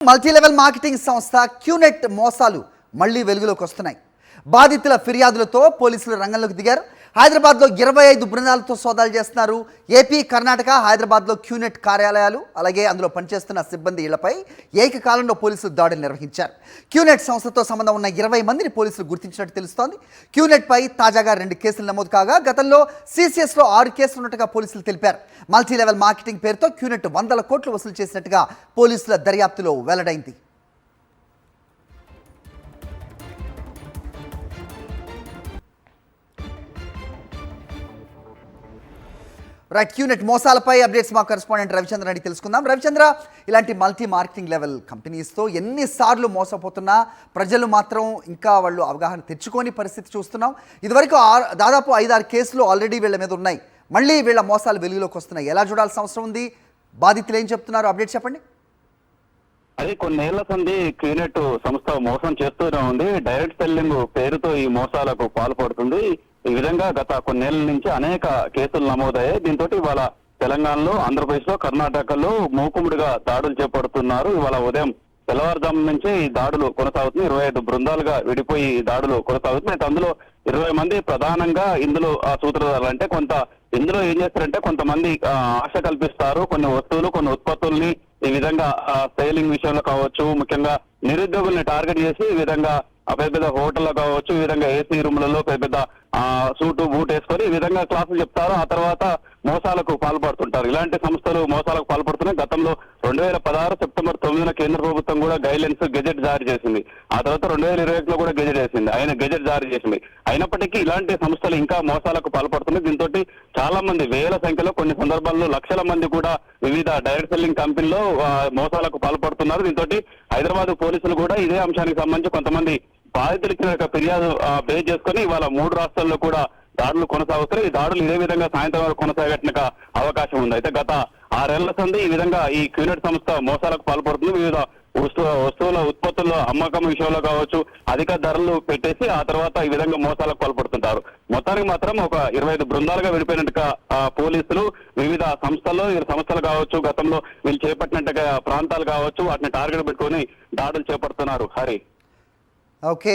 Multilevel marketing సంస్థ QNet మోసాలు మళ్లీ వెలుగులోకి వస్తున్నాయి. బాధితుల ఫిర్యాదులతో పోలీసులు రంగంలోకి దిగారు. హైదరాబాద్లో 25 బృందాలతో సోదాలు చేస్తున్నారు. ఏపీ, కర్ణాటక, హైదరాబాద్లో క్యూనెట్ కార్యాలయాలు అలాగే అందులో పనిచేస్తున్న సిబ్బంది ఇళ్లపై ఏకకాలంలో పోలీసులు దాడులు నిర్వహించారు. క్యూనెట్ సంస్థతో సంబంధం ఉన్న 20 మందిని పోలీసులు గుర్తించినట్టు తెలుస్తోంది. క్యూనెట్పై తాజాగా 2 కేసులు నమోదు కాగా గతంలో CCSలో 6 కేసులు ఉన్నట్టుగా పోలీసులు తెలిపారు. మల్టీలెవెల్ మార్కెటింగ్ పేరుతో క్యూనెట్ 100 కోట్లు వసూలు చేసినట్టుగా పోలీసుల దర్యాప్తులో వెల్లడైంది. రైట్, క్యూనెట్ మోసాలపై అప్డేట్స్ మా కరెస్పాండెంట్ రవిచంద్ర అని తెలుసుకుందాం. రవిచంద్ర, ఇలాంటి మల్టీ మార్కెటింగ్ లెవెల్ కంపెనీస్తో ఎన్నిసార్లు మోసపోతున్నా ప్రజలు మాత్రం ఇంకా వాళ్ళు అవగాహన తెచ్చుకోని పరిస్థితి చూస్తున్నాం. ఇదివరకు దాదాపు 5-6 కేసులు ఆల్రెడీ వీళ్ళ మీద ఉన్నాయి. మళ్ళీ వీళ్ళ మోసాలు వెలుగులోకి వస్తున్నాయి. ఎలా చూడాల్సిన అవసరం ఉంది? బాధితులు ఏం చెప్తున్నారు? అప్డేట్ చెప్పండి. అది కొన్నేళ్ల సంది క్యూనెట్ సంస్థ మోసం చేస్తూనే ఉంది. డైరెక్ట్ సెల్లింగ్ పేరుతో ఈ మోసాలకు పాల్పడుతుంది. ఈ విధంగా గత కొన్నేళ్ల నుంచి అనేక కేసులు నమోదయ్యాయి. దీంతో ఇవాళ తెలంగాణలో, ఆంధ్రప్రదేశ్ లో, కర్ణాటకలో మూకుముడిగా దాడులు చేపడుతున్నారు. ఇవాళ ఉదయం తెల్లవారుజాము నుంచి ఈ దాడులు కొనసాగుతున్నాయి. 25 బృందాలుగా విడిపోయి ఈ దాడులు కొనసాగుతున్నాయి. అయితే అందులో 20 మంది ప్రధానంగా ఇందులో సూత్రధారులు. అంటే ఇందులో ఏం చేస్తారంటే కొంతమంది ఆశ కల్పిస్తారు. కొన్ని వస్తువులు, కొన్ని ఉత్పత్తుల్ని ఈ విధంగా సేలింగ్ విషయంలో కావచ్చు, ముఖ్యంగా నిరుద్యోగుల్ని టార్గెట్ చేసి ఈ విధంగా పెద్ద పెద్ద హోటల్లో కావచ్చు, ఈ విధంగా ఏసీ రూమ్లలో పెద్ద పెద్ద సూటు బూట్ వేసుకొని ఈ విధంగా క్లాసులు చెప్తారు. ఆ తర్వాత మోసాలకు పాల్పడుతుంటారు. ఇలాంటి సంస్థలు మోసాలకు పాల్పడుతున్నాయి. గతంలో 2016 సెప్టెంబర్ 9న కేంద్ర ప్రభుత్వం కూడా గైడ్లైన్స్ గెజెట్ జారీ చేసింది. ఆ తర్వాత 2021లో కూడా గెజెట్ జారీ చేసింది. అయినప్పటికీ ఇలాంటి సంస్థలు ఇంకా మోసాలకు పాల్పడుతున్నాయి. దీంతో చాలా మంది, వేల సంఖ్యలో, కొన్ని సందర్భాల్లో లక్షల మంది కూడా వివిధ డైరెక్ట్ సెల్లింగ్ కంపెనీలో మోసాలకు పాల్పడుతున్నారు. దీంతో హైదరాబాద్ పోలీసులు కూడా ఇదే అంశానికి సంబంధించి కొంతమంది బాధితులు ఇచ్చిన ఫిర్యాదు బేస్ చేసుకుని ఇవాళ 3 రాష్ట్రాల్లో కూడా దాడులు కొనసాగుతాయి. ఈ దాడులు ఇదే విధంగా సాయంత్రం వరకు కొనసాగడానికి అవకాశం ఉంది. అయితే గత 6 ఏళ్ల సంది ఈ విధంగా ఈ క్యూనెట్ సంస్థ మోసాలకు పాల్పడుతుంది. వివిధ వస్తువుల ఉత్పత్తుల అమ్మకం విషయంలో కావచ్చు, అధిక ధరలు పెట్టేసి ఆ తర్వాత ఈ విధంగా మోసాలకు పాల్పడుతుంటారు. మొత్తానికి మాత్రం ఒక 25 బృందాలుగా విడిపోయినట్టుగా పోలీసులు వివిధ సంస్థలు కావచ్చు, గతంలో వీళ్ళు చేపట్టినట్టుగా ప్రాంతాలు కావచ్చు, వాటిని టార్గెట్ పెట్టుకొని దాడులు చేపడుతున్నారు. హరి. ఓకే.